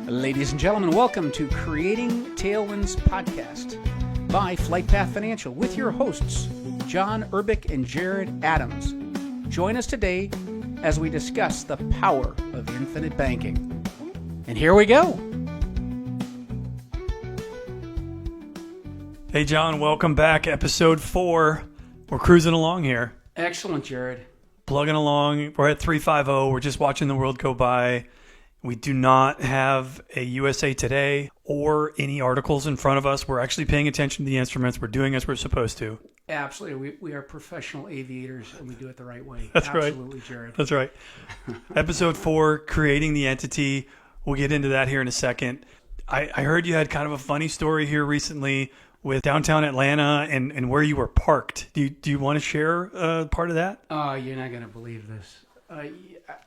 Ladies and gentlemen, welcome to Creating Tailwinds Podcast by FlightPath Financial with your hosts, John Urbick and Jared Adams. Join us today as we discuss the power of infinite banking. And here we go. Hey, John, welcome back. Episode 4. We're cruising along here. Excellent, Jared. Plugging along. We're at 350. We're just watching the world go by. We do not have a USA Today or any articles in front of us. We're actually paying attention to the instruments. We're doing as we're supposed to. Absolutely. We are professional aviators, and we do it the right way. That's right. Absolutely, Jared. That's right. Episode 4, creating the entity. We'll get into that here in a second. I heard you had kind of a funny story here recently with downtown Atlanta and where you were parked. Do you want to share part of that? Oh, you're not going to believe this.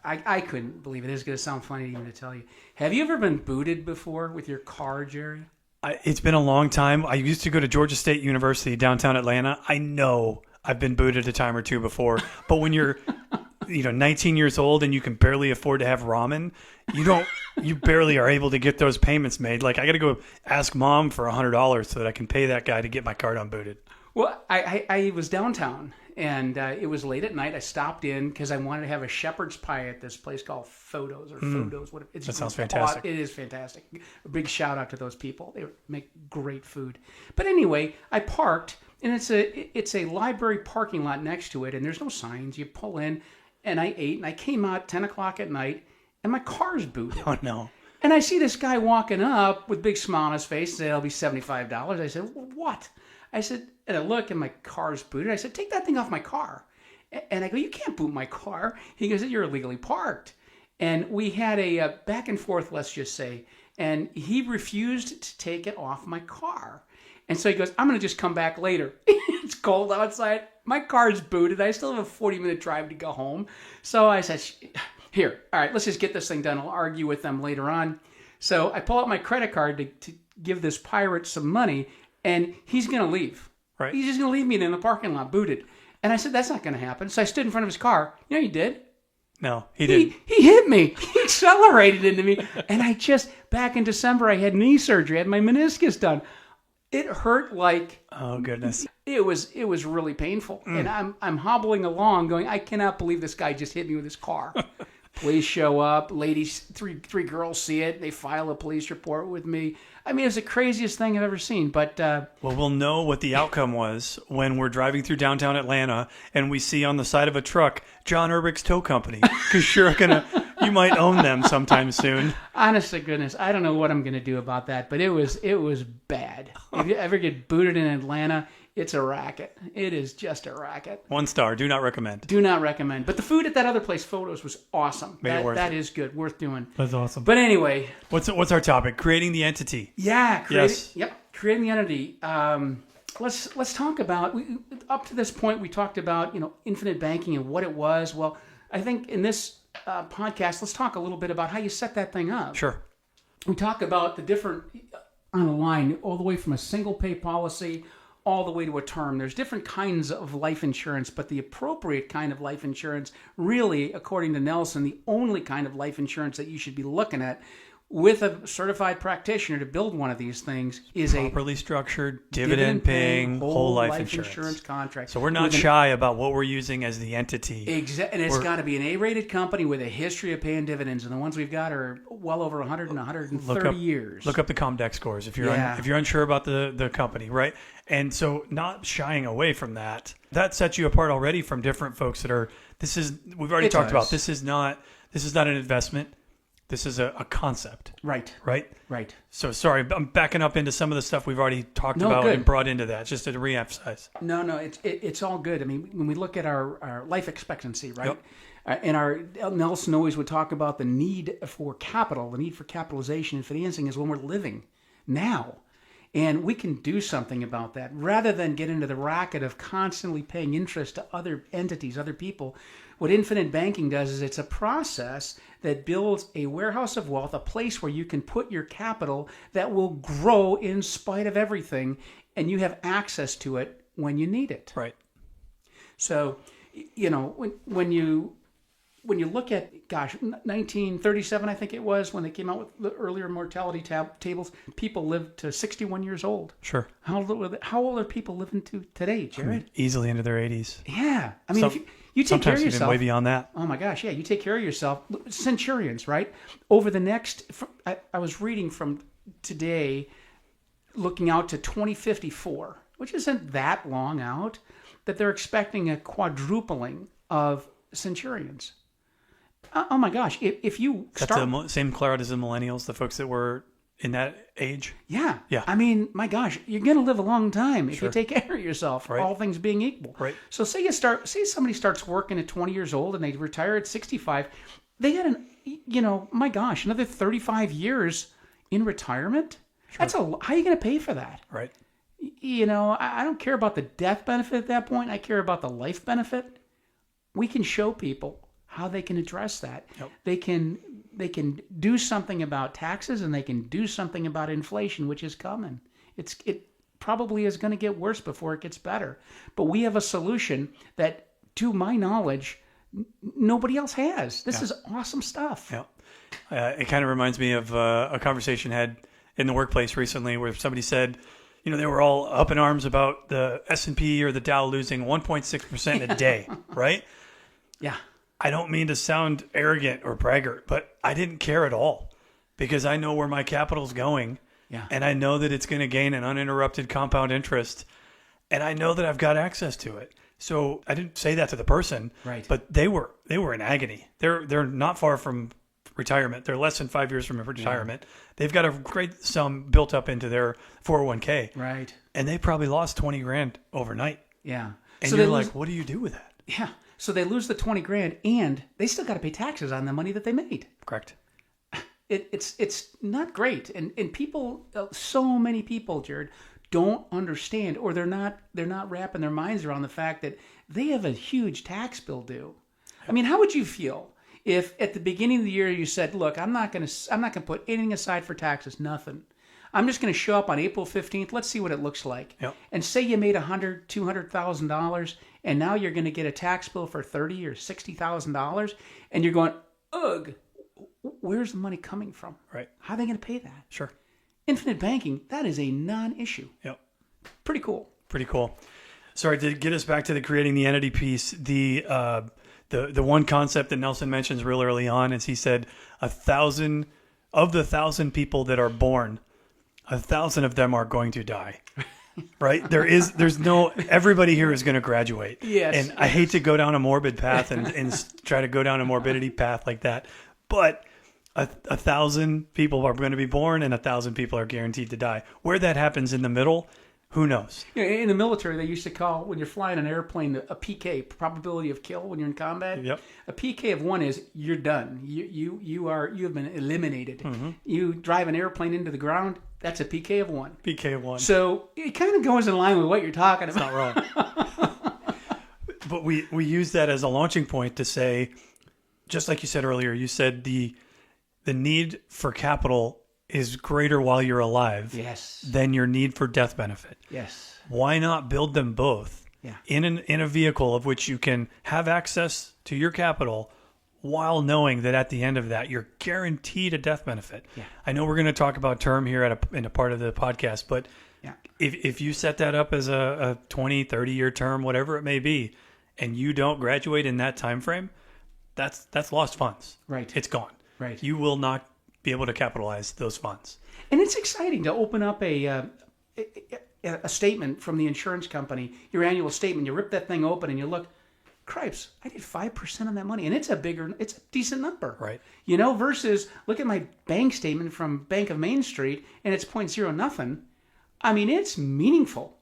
I couldn't believe it. It's going to sound funny even to tell you. Have you ever been booted before with your car, Jerry? It's been a long time. I used to go to Georgia State University, downtown Atlanta. I know I've been booted a time or two before. But when you're 19 years old and you can barely afford to have ramen, you barely are able to get those payments made. Like, I got to go ask mom for $100 so that I can pay that guy to get my card unbooted. Well, I was downtown, and it was late at night. I stopped in because I wanted to have a shepherd's pie at this place called Photos. Whatever. That sounds fantastic. It is fantastic. A big shout out to those people. They make great food. But anyway, I parked, and it's a library parking lot next to it, and there's no signs. You pull in, and I ate, and I came out 10 o'clock at night, and my car's booted. Oh, no. And I see this guy walking up with a big smile on his face and said, "It'll be $75." I said, "What?" I said, and I look, and my car's booted. I said, "Take that thing off my car." And I go, "You can't boot my car." He goes, "You're illegally parked." And we had a back and forth, let's just say, and he refused to take it off my car. And so he goes, "I'm going to just come back later." It's cold outside. My car's booted. I still have a 40-minute drive to go home. So I said, "Here, all right, let's just get this thing done. I'll argue with them later on." So I pull out my credit card to give this pirate some money, and he's going to leave. Right. He's just going to leave me in the parking lot booted. And I said, "That's not going to happen." So I stood in front of his car. You know what he did? No, he didn't. He hit me. He accelerated into me. And back in December, I had knee surgery. I had my meniscus done. It hurt like... Oh, goodness. It was really painful. And I'm hobbling along going, I cannot believe this guy just hit me with his car. Police show up. Ladies, three girls see it. They file a police report with me. I mean, it's the craziest thing I've ever seen. But well, we'll know what the outcome was when we're driving through downtown Atlanta and we see on the side of a truck John Urbick's Tow Company, because you might own them sometime soon. Honest to goodness, I don't know what I'm going to do about that. But it was bad. If you ever get booted in Atlanta, it's a racket. It is just a racket. 1 star. Do not recommend. Do not recommend. But the food at that other place, Photos, was awesome. That is good. Worth doing. That's awesome. But anyway. What's our topic? Creating the entity. Yeah. Creating the entity. Let's talk about, up to this point, we talked about, infinite banking and what it was. Well, I think in this podcast, let's talk a little bit about how you set that thing up. Sure. We talk about the different, on a line, all the way from a single pay policy all the way to a term. There's different kinds of life insurance, but the appropriate kind of life insurance, really, according to Nelson, the only kind of life insurance that you should be looking at with a certified practitioner to build one of these things is properly structured, dividend-paying, whole life insurance contract. So we're not shy about what we're using as the entity. Exactly, and it's got to be an A-rated company with a history of paying dividends, and the ones we've got are well over 100 and 130 years. Look up the Comdex scores if you're unsure about the company, right? And so not shying away from that sets you apart already from different folks that are. We've already talked about. This is not an investment. This is a concept. Right. So sorry, I'm backing up into some of the stuff we've already talked about and brought into that, just to reemphasize. No, it's all good. I mean, when we look at our life expectancy, right? Yep. And Nelson always would talk about the need for capital, the need for capitalization and financing is when we're living now. And we can do something about that. Rather than get into the racket of constantly paying interest to other entities, other people, what infinite banking does is it's a process that builds a warehouse of wealth, a place where you can put your capital that will grow in spite of everything, and you have access to it when you need it. Right. So, when you when you look at, 1937, I think it was, when they came out with the earlier mortality tables, people lived to 61 years old. Sure. How old are people living to today, Jared? Easily into their 80s. Yeah. I mean, if you take care of Sometimes even yourself. way beyond that. Oh my gosh, yeah, you take care of yourself. Centurions, right? Over the next, I was reading from today, looking out to 2054, which isn't that long out, that they're expecting a quadrupling of centurions. Oh my gosh, if you That's start... the same crowd as the millennials, the folks that were in that age. Yeah. Yeah. I mean, my gosh, you're going to live a long time if Sure. you take care of yourself, Right. all things being equal. Right. So say somebody starts working at 20 years old and they retire at 65. They got my gosh, another 35 years in retirement. Sure. How are you going to pay for that? Right. I don't care about the death benefit at that point. I care about the life benefit. We can show people how they can address that. Yep. They can do something about taxes, and they can do something about inflation, which is coming. It probably is going to get worse before it gets better. But we have a solution that, to my knowledge, nobody else has. This is awesome stuff. Yeah. It kind of reminds me of a conversation I had in the workplace recently where somebody said, they were all up in arms about the S&P or the Dow losing 1.6% a day, right? Yeah. I don't mean to sound arrogant or braggart, but I didn't care at all because I know where my capital's going. Yeah. And I know that it's going to gain an uninterrupted compound interest. And I know that I've got access to it. So I didn't say that to the person, right? But they were in agony. They're not far from retirement. They're less than 5 years from retirement. Yeah. They've got a great sum built up into their 401k. Right. And they probably lost 20 grand overnight. Yeah. And so you're like, what do you do with that? Yeah. So they lose the 20 grand and they still got to pay taxes on the money that they made. Correct. It's not great. And people, so many people, Jared, don't understand, or they're not wrapping their minds around the fact that they have a huge tax bill due. I mean, how would you feel if at the beginning of the year you said, look, I'm not going to put anything aside for taxes, nothing. I'm just going to show up on April 15th. Let's see what it looks like. Yep. And say you made $100,000, $200,000, and now you're going to get a tax bill for $30,000 or $60,000, and you're going, ugh, where's the money coming from? Right. How are they going to pay that? Sure. Infinite banking, that is a non-issue. Yep. Pretty cool. Pretty cool. Sorry, to get us back to the creating the entity piece, the one concept that Nelson mentions real early on is he said 1,000 of the 1,000 people that are born, 1,000 of them are going to die. Right? There's no, everybody here is going to graduate. Yes. And I hate to go down a morbid path and try to go down a morbidity path like that, but 1,000 people are going to be born and 1,000 people are guaranteed to die. Where that happens in the middle, who knows? In the military, they used to call, when you're flying an airplane, a PK, probability of kill when you're in combat. Yep. A PK of 1 is you're done. You have been eliminated. Mm-hmm. You drive an airplane into the ground, that's a PK of 1. PK of 1. So it kind of goes in line with what you're talking about. Not wrong. But we use that as a launching point to say, just like you said earlier, you said the need for capital is greater while you're alive than your need for death benefit. Yes. Why not build them both in a vehicle of which you can have access to your capital while knowing that at the end of that, you're guaranteed a death benefit. Yeah. I know we're going to talk about term here in a part of the podcast, but if you set that up as a 20, 30-year term, whatever it may be, and you don't graduate in that time frame, that's lost funds. Right. It's gone. Right. You will not be able to capitalize those funds. And it's exciting to open up a statement from the insurance company, your annual statement. You rip that thing open and you look, cripes, I did 5% on that money. And it's a decent number. Right. Versus look at my bank statement from Bank of Main Street and it's 0.0 nothing. I mean, it's meaningful.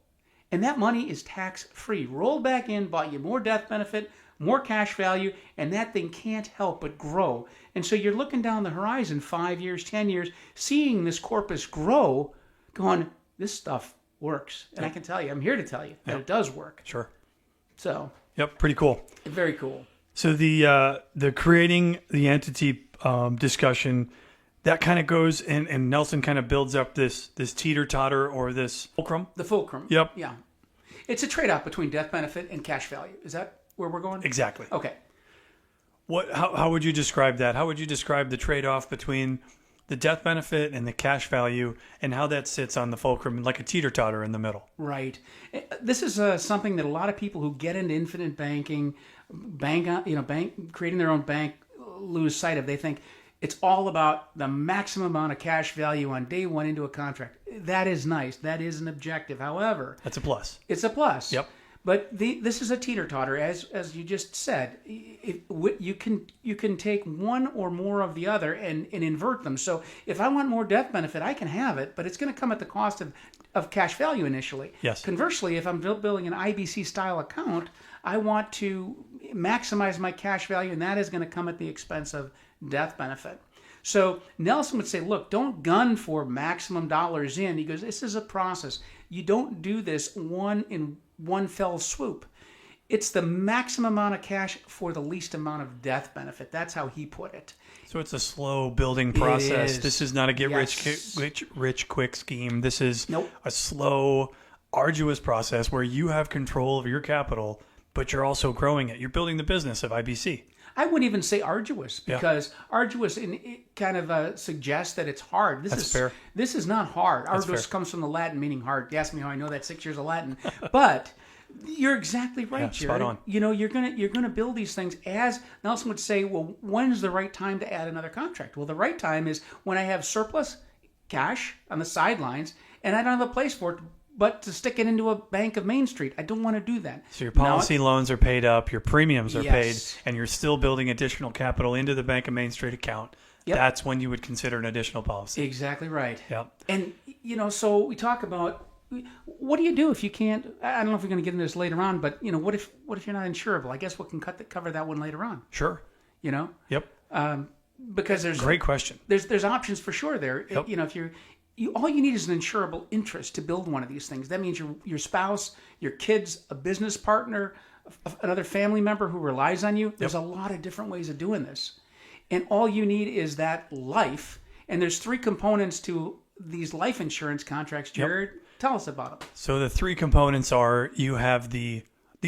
And that money is tax-free. Rolled back in, bought you more death benefit, more cash value, and that thing can't help but grow. And so you're looking down the horizon 5 years, 10 years, seeing this corpus grow, going, this stuff works. And I can tell you, I'm here to tell you that it does work. Sure. So. Yep, pretty cool. Very cool. So the creating the entity discussion, that kind of goes, and Nelson kind of builds up this teeter-totter or this fulcrum. The fulcrum. Yep. Yeah. It's a trade-off between death benefit and cash value. Is that where we're going? Exactly. Okay. How would you describe that? How would you describe the trade-off between the death benefit and the cash value, and how that sits on the fulcrum like a teeter-totter in the middle? Right. This is something that a lot of people who get into infinite banking, creating their own bank, lose sight of. They think it's all about the maximum amount of cash value on day one into a contract. That is nice. That is an objective. However, That's a plus. it's a plus. Yep. But this is a teeter-totter, as you just said. You can take one or more of the other and invert them. So if I want more death benefit, I can have it, but it's going to come at the cost of cash value initially. Yes. Conversely, if I'm building an IBC-style account, I want to maximize my cash value, and that is going to come at the expense of death benefit. So Nelson would say, look, don't gun for maximum dollars in. He goes, this is a process. You don't do this in one fell swoop. It's the maximum amount of cash for the least amount of death benefit. That's how he put it. So it's a slow building process. This is not a get Yes. rich quick scheme. This is Nope. a slow, arduous process where you have control of your capital, but you're also growing it. You're building the business of IBC. I wouldn't even say arduous, because arduous it kind of suggests that it's hard. That's fair. This is not hard. Arduous fair. comes from the Latin meaning hard. You ask me how I know that, 6 years of Latin. But you're exactly right, Yeah, Jared. spot on. You're gonna build these things. As Nelson would say, well, when's the right time to add another contract? Well, the right time is when I have surplus cash on the sidelines and I don't have a place for it but to stick it into a Bank of Main Street. I don't want to do that. So your policy loans are paid up, your premiums are paid, Yes. and you're still building additional capital into the Bank of Main Street account. Yep. That's when you would consider an additional policy. Exactly right. Yep. And, so we talk about, what do you do if you can't, I don't know if we're going to get into this later on, but, what if you're not insurable? I guess we can cover that one later on, Sure. Because there's Great question. there's options for sure there. Yep. If all you need is an insurable interest to build one of these things. That means your spouse, your kids, a business partner, another family member who relies on you. There's a lot of different ways of doing this. And all you need is that life. And there's 3 components to these life insurance contracts. Jared, tell us about them. So the 3 components are you have the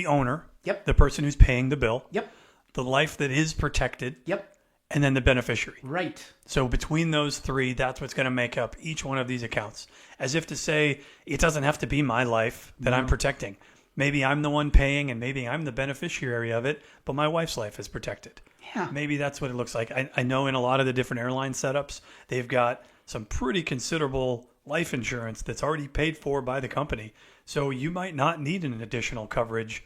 owner, Yep. the person who's paying the bill, Yep. the life that is protected, Yep. and then the beneficiary. Right. So between those 3, that's what's going to make up each one of these accounts. As if to say, it doesn't have to be my life that I'm protecting. Maybe I'm the one paying and maybe I'm the beneficiary of it, but my wife's life is protected. Yeah. Maybe that's what it looks like. I know in a lot of the different airline setups, they've got some pretty considerable life insurance that's already paid for by the company. So you might not need an additional coverage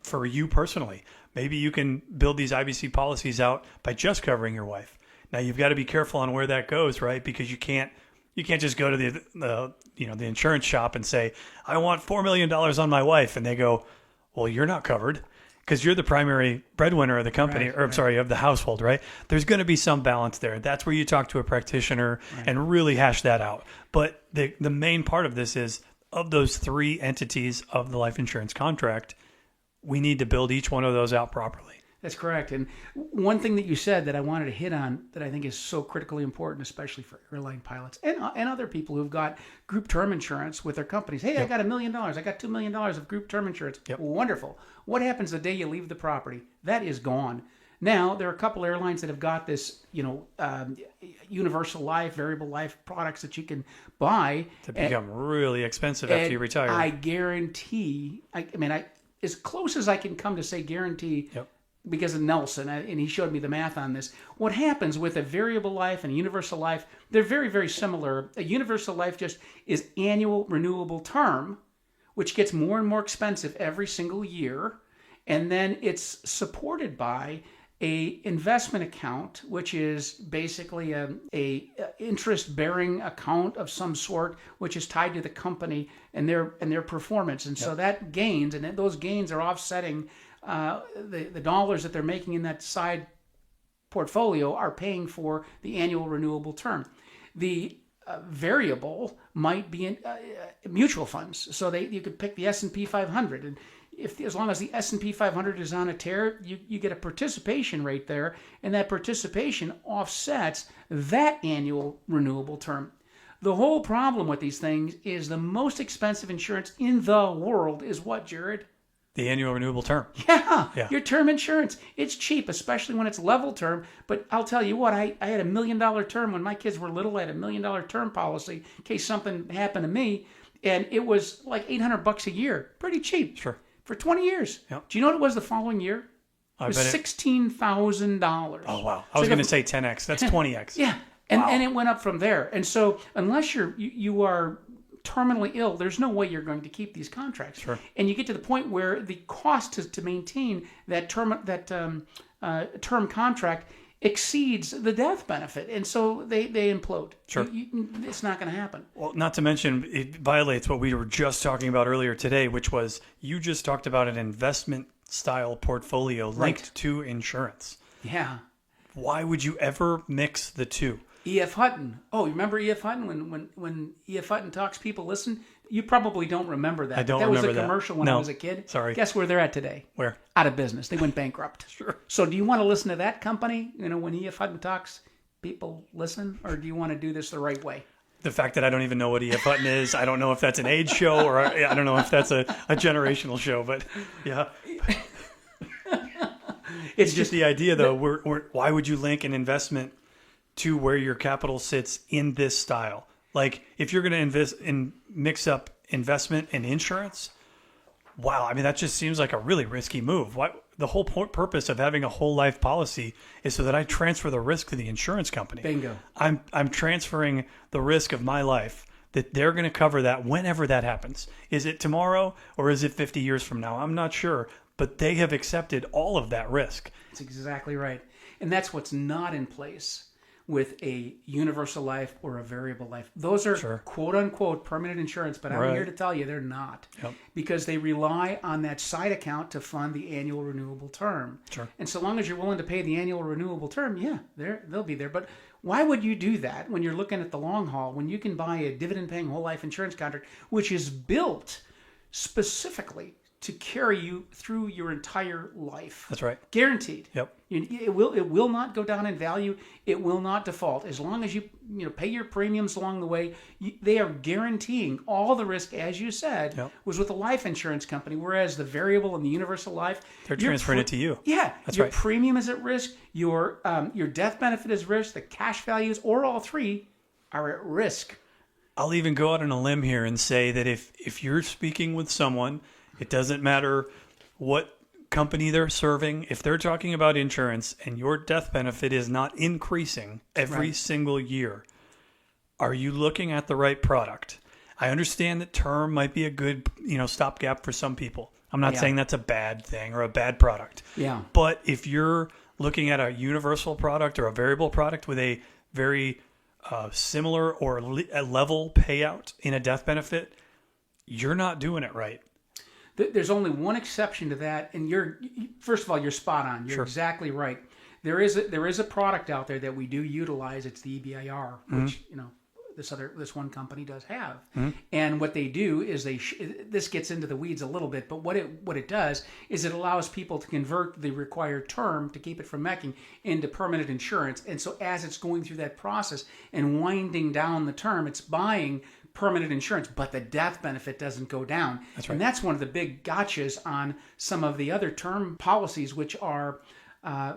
for you personally. Maybe you can build these IBC policies out by just covering your wife. Now you've got to be careful on where that goes, right? Because you can't just go to the insurance shop and say, I want $4 million on my wife. And they go, well, you're not covered because you're the primary breadwinner of the company, of the household, right? There's going to be some balance there. That's where you talk to a practitioner and really hash that out. But the main part of this is, of those 3 entities of the life insurance contract, we need to build each one of those out properly. That's correct. And one thing that you said that I wanted to hit on that I think is so critically important, especially for airline pilots and other people who've got group term insurance with their companies. Hey, I got $1 million. I got $2 million of group term insurance. Yep. Wonderful. What happens the day you leave the property? That is gone. Now, there are a couple airlines that have got this, universal life, variable life products that you can buy. To become really expensive after you retire. I guarantee, as close as I can come to say guarantee, because of Nelson, and he showed me the math on this, what happens with a variable life and a universal life, they're very, very similar. A universal life just is annual renewable term, which gets more and more expensive every single year. And then it's supported by a investment account, which is basically a interest-bearing account of some sort, which is tied to the company and their performance. And so that gains, and those gains are offsetting the dollars that they're making in that side portfolio are paying for the annual renewable term. The variable might be in mutual funds, so you could pick the S&P 500, and as long as the S&P 500 is on a tear, you get a participation rate there, and that participation offsets that annual renewable term. The whole problem with these things is the most expensive insurance in the world is what, Jared? The annual renewable term. Yeah, your term insurance. It's cheap, especially when it's level term. But I'll tell you what, I had $1 million term when my kids were little. I had $1 million term policy in case something happened to me. And it was like $800 a year. Pretty cheap. Sure. For 20 years. Yep. Do you know what it was the following year? It was $16,000. Oh, wow. I was going to say 10x. That's 20x. Yeah. And it went up from there. And so unless you are terminally ill, there's no way you're going to keep these contracts. Sure. And you get to the point where the cost to maintain that term contract exceeds the death benefit, and so they implode. Sure. It's not going to happen. Well, not to mention it violates what we were just talking about earlier today, which was you just talked about an investment style portfolio linked to insurance. Yeah. Why would you ever mix the two? E.F. Hutton. Oh, you remember E.F. Hutton? When E.F. Hutton talks, people listen. You probably don't remember that. I don't remember that. That was a commercial when I was a kid. Sorry. Guess where they're at today? Where? Out of business. They went bankrupt. Sure. So do you want to listen to that company? When E.F. Hutton talks, people listen? Or do you want to do this the right way? The fact that I don't even know what E.F. Hutton is, I don't know if that's an age show or I don't know if that's a generational show, but yeah. It's just the idea, though. Why would you link an investment to where your capital sits in this style? Like, if you're going to mix up investment and insurance, wow, I mean, that just seems like a really risky move. The whole purpose of having a whole life policy is so that I transfer the risk to the insurance company. Bingo. I'm transferring the risk of my life that they're going to cover that whenever that happens. Is it tomorrow or is it 50 years from now? I'm not sure, but they have accepted all of that risk. That's exactly right. And that's what's not in place with a universal life or a variable life. Those are quote unquote permanent insurance, but I'm here to tell you they're not. Yep. Because they rely on that side account to fund the annual renewable term. Sure. And so long as you're willing to pay the annual renewable term, yeah, they'll be there. But why would you do that when you're looking at the long haul, when you can buy a dividend paying whole life insurance contract, which is built specifically to carry you through your entire life? That's right. Guaranteed. Yep. It will not go down in value. It will not default as long as you pay your premiums along the way. They are guaranteeing all the risk, as you said, was with a life insurance company. Whereas the variable and the universal life, they're transferring it to you. Yeah, that's your right. Premium is at risk. Your death benefit is risk. The cash values, or all three, are at risk. I'll even go out on a limb here and say that if you're speaking with someone, it doesn't matter what company they're serving. If they're talking about insurance and your death benefit is not increasing every single year, are you looking at the right product? I understand that term might be a good, stopgap for some people. I'm not saying that's a bad thing or a bad product. Yeah. But if you're looking at a universal product or a variable product with a very similar or a level payout in a death benefit, you're not doing it right. There's only one exception to that, and first of all, you're spot on. You're exactly right. There is a product out there that we do utilize. It's the EBIR, which this one company does have. And what they do is this gets into the weeds a little bit, but what it does is it allows people to convert the required term to keep it from mecking into permanent insurance. And so as it's going through that process and winding down the term, it's buying permanent insurance, but the death benefit doesn't go down. That's right. And that's one of the big gotchas on some of the other term policies, which are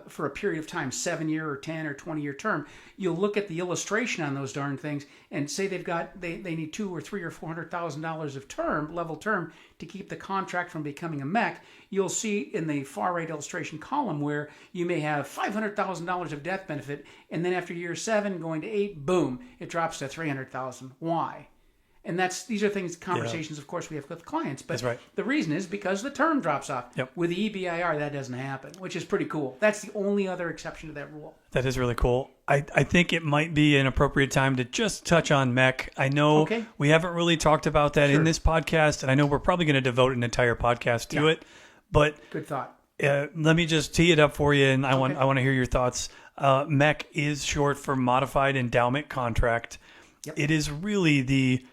for a period of time, 7-year or 10 or 20-year term. You'll look at the illustration on those darn things and say they need $200,000 or $300,000 or $400,000 of level term to keep the contract from becoming a mech. You'll see in the far right illustration column where you may have $500,000 of death benefit, and then after year 7 going to 8, boom, it drops to $300,000. Why? And these are conversations, of course, we have with clients. But That's right. The reason is because the term drops off. Yep. With the EBIR, that doesn't happen, which is pretty cool. That's the only other exception to that rule. That is really cool. I think it might be an appropriate time to just touch on MEC. I know we haven't really talked about that in this podcast, and I know we're probably going to devote an entire podcast to it. But good thought. Let me just tee it up for you, and I want to hear your thoughts. MEC is short for Modified Endowment Contract. Yep. It is really the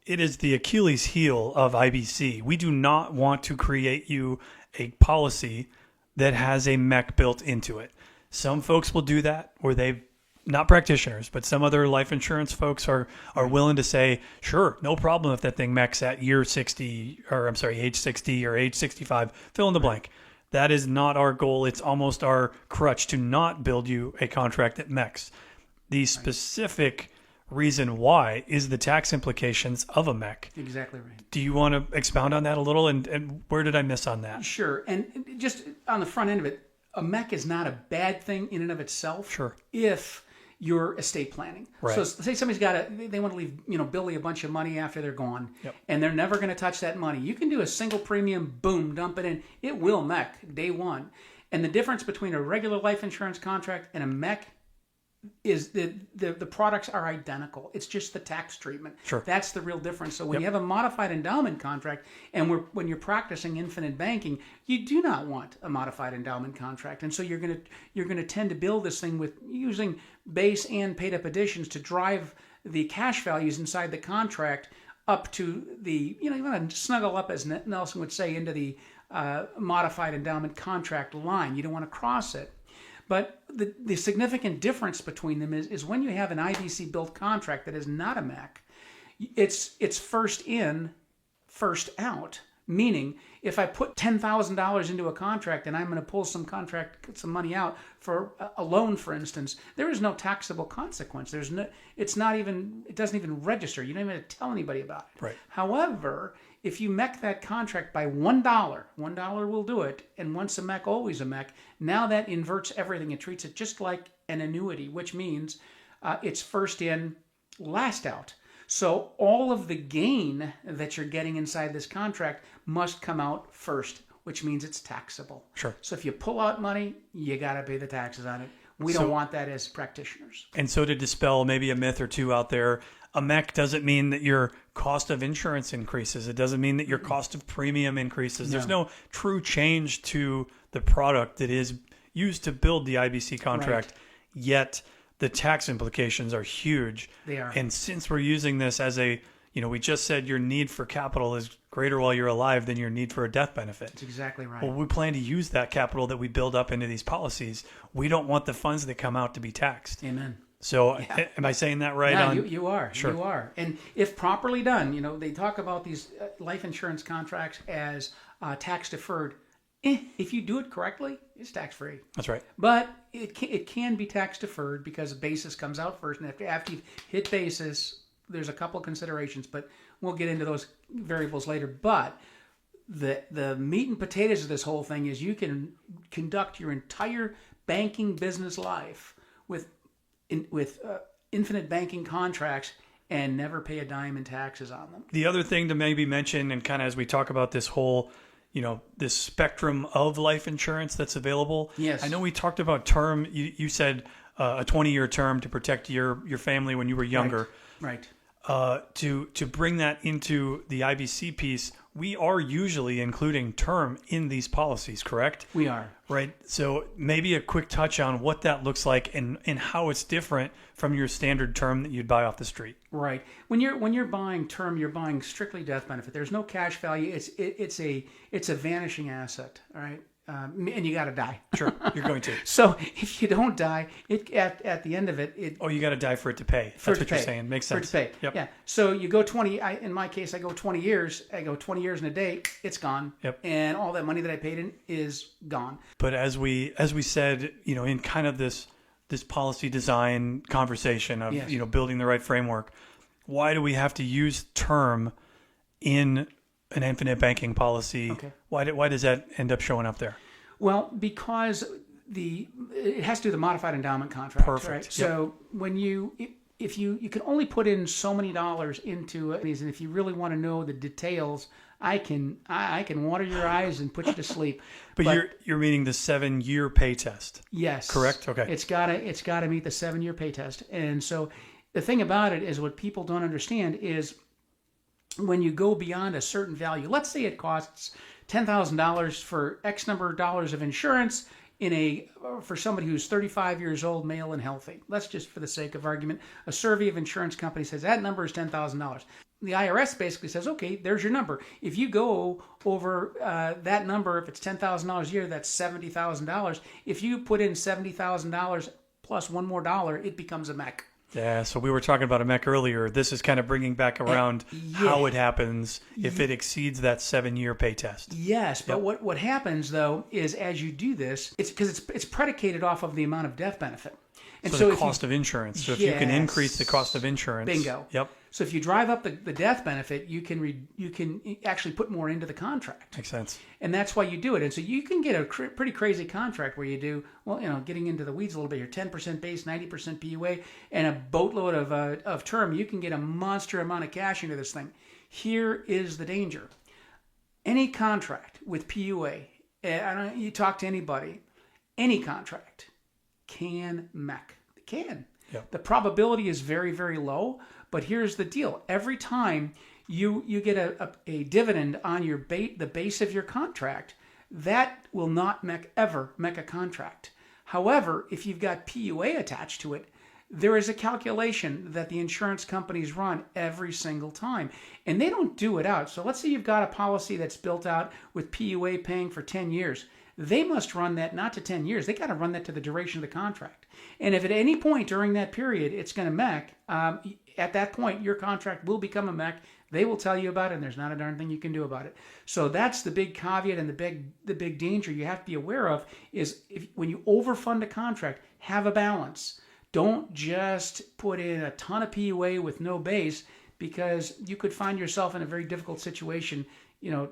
Achilles heel of IBC. We do not want to create you a policy that has a MEC built into it. Some folks will do that where they not practitioners, but some other life insurance folks are willing to say, sure, no problem if that thing mechs at age 60 or age 65, fill in the blank. That is not our goal. It's almost our crutch to not build you a contract that mechs. The specific reason why is the tax implications of a mech. Exactly right. Do you want to expound on that a little? And where did I miss on that? Sure. And just on the front end of it, a mech is not a bad thing in and of itself. Sure. If you're estate planning. Right. So say somebody's they want to leave, Billy a bunch of money after they're gone, Yep. and they're never going to touch that money. You can do a single premium, boom, dump it in. It will mech day one. And the difference between a regular life insurance contract and a mech is the products are identical. It's just the tax treatment. Sure. That's the real difference. So when you have a modified endowment contract, and when you're practicing infinite banking, you do not want a modified endowment contract, and so you're gonna tend to build this thing with using base and paid up additions to drive the cash values inside the contract up to the you want to snuggle up, as Nelson would say, into the modified endowment contract line. You don't want to cross it. But the significant difference between them is when you have an IBC built contract that is not a MEC, it's first in, first out. Meaning, if I put $10,000 into a contract and I'm going to pull some money out for a loan, for instance, there is no taxable consequence. It doesn't even register. You don't even have to tell anybody about it. Right. However, if you MEC that contract by $1 will do it, and once a MEC, always a MEC, now that inverts everything. It treats it just like an annuity, which means it's first in, last out. So all of the gain that you're getting inside this contract must come out first, which means it's taxable. Sure. So if you pull out money, you got to pay the taxes on it. We don't want that as practitioners. And so to dispel maybe a myth or two out there, a MEC doesn't mean that your cost of insurance increases. It doesn't mean that your cost of premium increases. No. There's no true change to the product that is used to build the IBC contract, yet the tax implications are huge. They are. And since we're using this as we just said your need for capital is greater while you're alive than your need for a death benefit. That's exactly right. Well, we plan to use that capital that we build up into these policies. We don't want the funds that come out to be taxed. Amen. So am I saying that right? No, you are. Sure. You are. And if properly done, they talk about these life insurance contracts as tax deferred. If you do it correctly, it's tax free. That's right. But it can be tax deferred because basis comes out first, and after you hit basis, there's a couple of considerations, but we'll get into those variables later. But the meat and potatoes of this whole thing is you can conduct your entire banking business life with infinite banking contracts and never pay a dime in taxes on them. The other thing to maybe mention, and kind of as we talk about this whole, this spectrum of life insurance that's available. Yes. I know we talked about term. You said a 20-year term to protect your family when you were younger. Right. To bring that into the IBC piece, we are usually including term in these policies, correct? We are. Right. So maybe a quick touch on what that looks like and how it's different from your standard term that you'd buy off the street. Right. When you're buying term, you're buying strictly death benefit. There's no cash value. It's a vanishing asset. All right. And you got to die. Sure, you're going to. So if you don't die, at the end of it, you got to die for it to pay. That's what you're saying. Makes sense. For it to pay. Yep. Yeah. So you go 20. In my case, I go 20 years. I go 20 years and a day. It's gone. Yep. And all that money that I paid in is gone. But as we said, in kind of this policy design conversation of building the right framework, why do we have to use term in an infinite banking policy? Okay. Why does that end up showing up there? Well, because it has to do with the modified endowment contract. Perfect. Right? Yep. So when if you can only put in so many dollars into it, and if you really want to know the details, I can water your eyes and put you to sleep. But you're meaning the 7-year pay test. Yes. Correct? Okay. It's gotta meet the 7-year pay test. And so the thing about it is what people don't understand is when you go beyond a certain value, let's say it costs $10,000 for X number of dollars of insurance for somebody who's 35 years old, male and healthy. Let's just, for the sake of argument, a survey of insurance companies says that number is $10,000. The IRS basically says, okay, there's your number. If you go over that number, if it's $10,000 a year, that's $70,000. If you put in $70,000 plus one more dollar, it becomes a mech. Yeah, so we were talking about a mech earlier. This is kind of bringing back around how it happens if it exceeds that 7-year pay test. Yes, but what happens though is as you do this, it's because it's predicated off of the amount of death benefit. And so the cost of insurance. So if you can increase the cost of insurance. Bingo. Yep. So if you drive up the death benefit, you can actually put more into the contract. Makes sense. And that's why you do it. And so you can get a pretty crazy contract where you do, getting into the weeds a little bit, your 10% base, 90% PUA, and a boatload of term. You can get a monster amount of cash into this thing. Here is the danger. Any contract with PUA, you talk to anybody, any contract can mech. It can. Yep. The probability is very, very low, but here's the deal. Every time you get a dividend on the base of your contract, that will not ever mech a contract. However, if you've got PUA attached to it, there is a calculation that the insurance companies run every single time, and they don't do it out. So let's say you've got a policy that's built out with PUA paying for 10 years. They must run that not to 10 years. They got to run that to the duration of the contract. And if at any point during that period it's going to mech, at that point your contract will become a mech. They will tell you about it, and there's not a darn thing you can do about it. So that's the big caveat and the big danger you have to be aware of is when you overfund a contract, have a balance. Don't just put in a ton of PUA with no base, because you could find yourself in a very difficult situation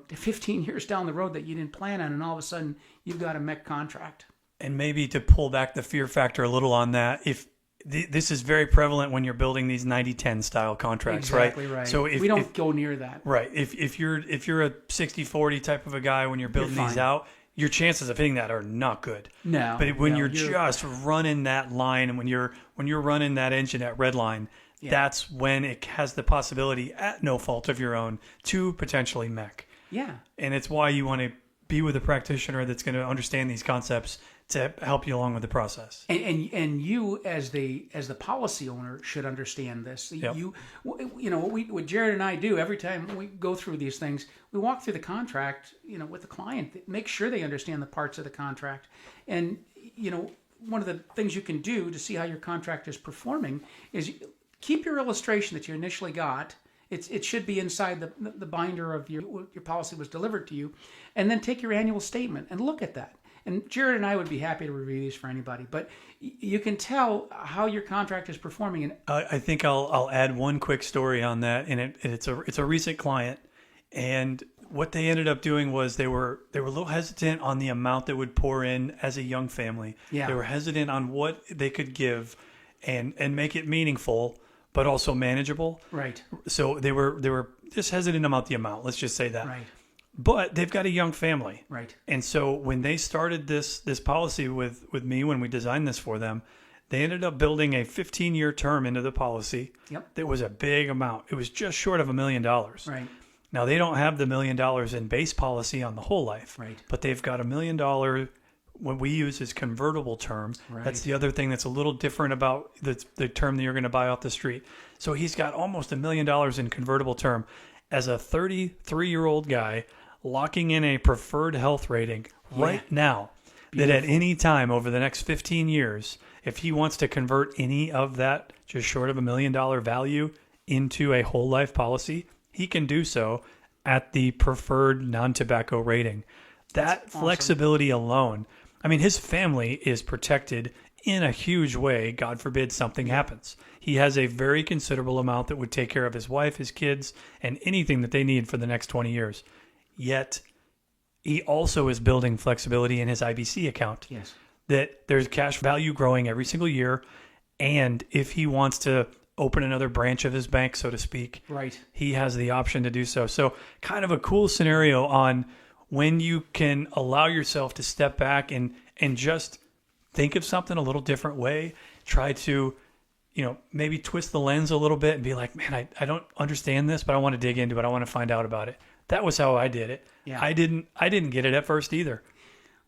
15 years down the road that you didn't plan on, and all of a sudden you've got a mech contract. And maybe to pull back the fear factor a little on that, if this is very prevalent when you're building these 90-10 style contracts, exactly right? Right. So we don't go near that. Right. If you're a 60-40 type of a guy when you're building these out, your chances of hitting that are not good. No. But when you're just running that line, and when you're running that engine at red line, that's when it has the possibility, at no fault of your own, to potentially mech. Yeah. And it's why you want to be with a practitioner that's going to understand these concepts to help you along with the process. And you as the policy owner should understand this. Yep. What Jared and I do every time we go through these things, we walk through the contract, with the client, make sure they understand the parts of the contract. And one of the things you can do to see how your contract is performing is keep your illustration that you initially got. It should be inside the binder of your policy was delivered to you, and then take your annual statement and look at that. And Jared and I would be happy to review these for anybody, but you can tell how your contract is performing. And I think I'll add one quick story on that, and it's a recent client, and what they ended up doing was they were a little hesitant on the amount that would pour in as a young family. Yeah. They were hesitant on what they could give and make it meaningful, but also manageable. Right. So they were just hesitant about the amount. Let's just say that. Right. But they've got a young family. Right. And so when they started this policy with me, when we designed this for them, they ended up building a 15-year term into the policy. Yep. That was a big amount. It was just short of $1 million. Right. Now, they don't have the $1 million in base policy on the whole life. Right. But they've got $1 million. What we use is convertible term. Right. That's the other thing that's a little different about the term that you're going to buy off the street. So he's got almost $1 million in convertible term. As a 33-year-old guy, locking in a preferred health rating right now, that at any time over the next 15 years, if he wants to convert any of that just short of $1 million value into a whole life policy, he can do so at the preferred non-tobacco rating. That flexibility alone, I mean, his family is protected in a huge way. God forbid something happens. He has a very considerable amount that would take care of his wife, his kids, and anything that they need for the next 20 years. Yet, he also is building flexibility in his IBC account. Yes. That there's cash value growing every single year. And if he wants to open another branch of his bank, so to speak, right, he has the option to do so. So kind of a cool scenario on when you can allow yourself to step back and just think of something a little different way. Try to, maybe twist the lens a little bit and be like, man, I don't understand this, but I want to dig into it. I want to find out about it. That was how I did it. Yeah. I didn't get it at first either.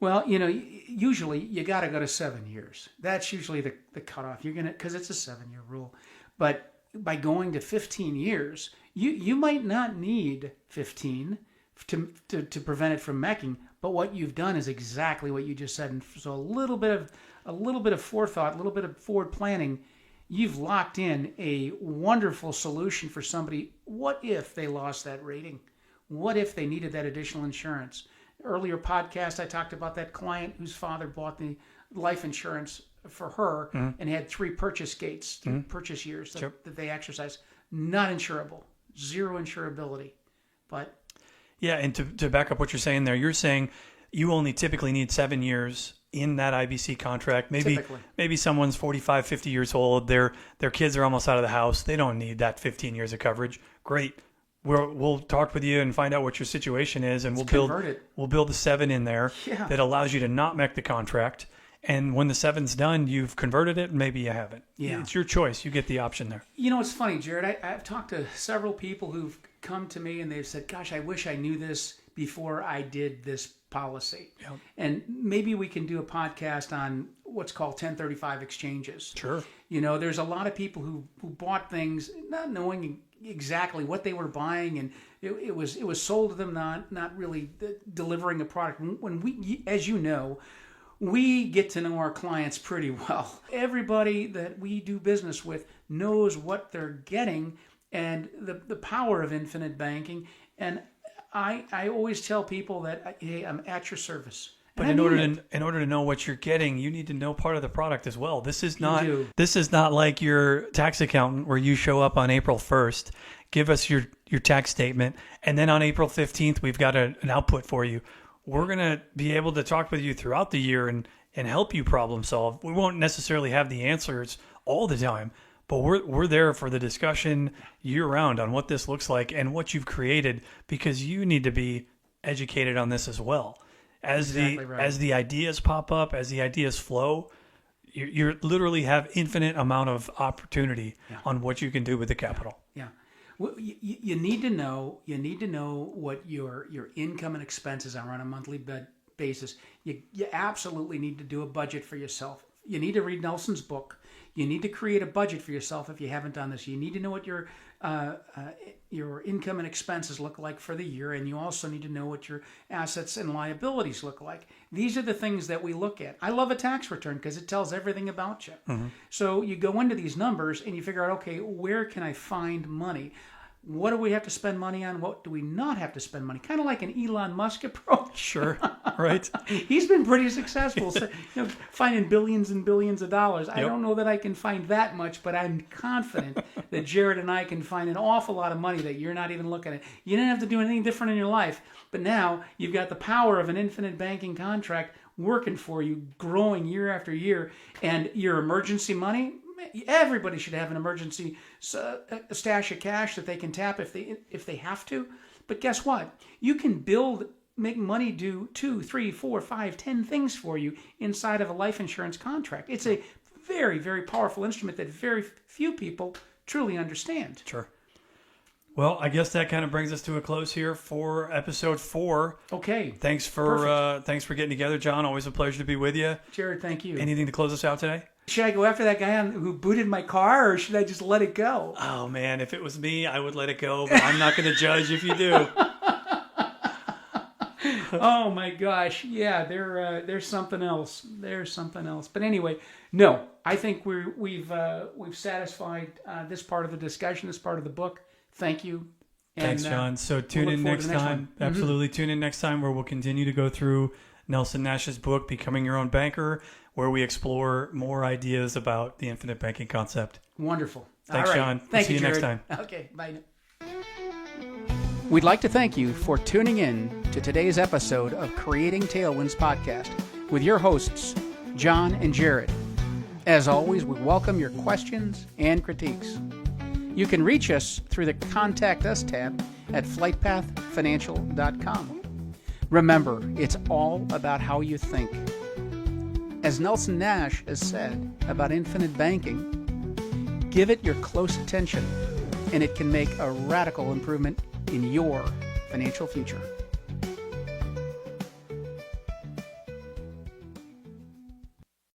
Well, usually you got to go to 7 years. That's usually the cutoff. You're because it's a 7-year rule. But by going to 15 years, you might not need 15 to prevent it from meching. But what you've done is exactly what you just said. And so a little bit a little bit of forethought, a little bit of forward planning, you've locked in a wonderful solution for somebody. What if they lost that rating? What if they needed that additional insurance? Earlier podcast, I talked about that client whose father bought the life insurance for her and had 3 purchase gates, 3 purchase years that they exercised. Not insurable, zero insurability. But yeah, and to back up what you're saying there, you're saying you only typically need 7 years in that IBC contract. Maybe someone's 45, 50 years old. Their kids are almost out of the house. They don't need that 15 years of coverage. Great. We'll talk with you and find out what your situation is, and we'll build a 7 in there that allows you to not make the contract. And when the 7's done, you've converted it, and maybe you haven't. Yeah. It's your choice. You get the option there. You know, it's funny, Jared. I've talked to several people who've come to me and they've said, gosh, I wish I knew this before I did this policy. Yep. And maybe we can do a podcast on what's called 1035 exchanges. Sure. You know, there's a lot of people who bought things not knowing exactly what they were buying, and it was sold to them not really delivering a product. When we, as you know, we get to know our clients pretty well. Everybody that we do business with knows what they're getting and the power of infinite banking. And I always tell people that, hey, I'm at your service. But in order to know what you're getting, you need to know part of the product as well. This is not like your tax accountant where you show up on April 1st, give us your tax statement, and then on April 15th we've got an output for you. We're going to be able to talk with you throughout the year and help you problem solve. We won't necessarily have the answers all the time, but we're there for the discussion year round on what this looks like and what you've created, because you need to be educated on this as well. As the ideas pop up, as the ideas flow, you literally have infinite amount of opportunity on what you can do with the capital. Yeah. Well, you need to know what your income and expenses are on a monthly basis. You absolutely need to do a budget for yourself. You need to read Nelson's book. You need to create a budget for yourself if you haven't done this. You need to know what your income and expenses look like for the year, and you also need to know what your assets and liabilities look like. These are the things that we look at. I love a tax return because it tells everything about you. Mm-hmm. So you go into these numbers and you figure out, okay, where can I find money? What do we have to spend money on? What do we not have to spend money? Kind of like an Elon Musk approach. Sure, right. He's been pretty successful, finding billions and billions of dollars. Yep. I don't know that I can find that much, but I'm confident that Jared and I can find an awful lot of money that you're not even looking at. You didn't have to do anything different in your life, but now you've got the power of an infinite banking contract working for you, growing year after year, and your emergency money. Everybody should have an emergency stash of cash that they can tap if they have to. But guess what? You can make money do 2, 3, 4, 5, 10 things for you inside of a life insurance contract. It's a very, very powerful instrument that very few people truly understand. Sure. Well, I guess that kind of brings us to a close here for episode 4. Okay. Thanks for getting together, John. Always a pleasure to be with you. Jared, thank you. Anything to close us out today? Should I go after that guy who booted my car, or should I just let it go? Oh, man, if it was me, I would let it go, but I'm not going to judge if you do. Oh, my gosh. Yeah, there's something else. There's something else. But anyway, no, I think we've satisfied this part of the discussion, this part of the book. Thank you. Thanks, John. So tune in next time. Absolutely. Tune in next time where we'll continue to go through Nelson Nash's book, Becoming Your Own Banker, where we explore more ideas about the infinite banking concept. Wonderful. Thanks, all right. John. Thank See you, you next time. Okay, bye. We'd like to thank you for tuning in to today's episode of Creating Tailwinds podcast with your hosts, John and Jared. As always, we welcome your questions and critiques. You can reach us through the Contact Us tab at flightpathfinancial.com. Remember, it's all about how you think. As Nelson Nash has said about infinite banking, give it your close attention, and it can make a radical improvement in your financial future.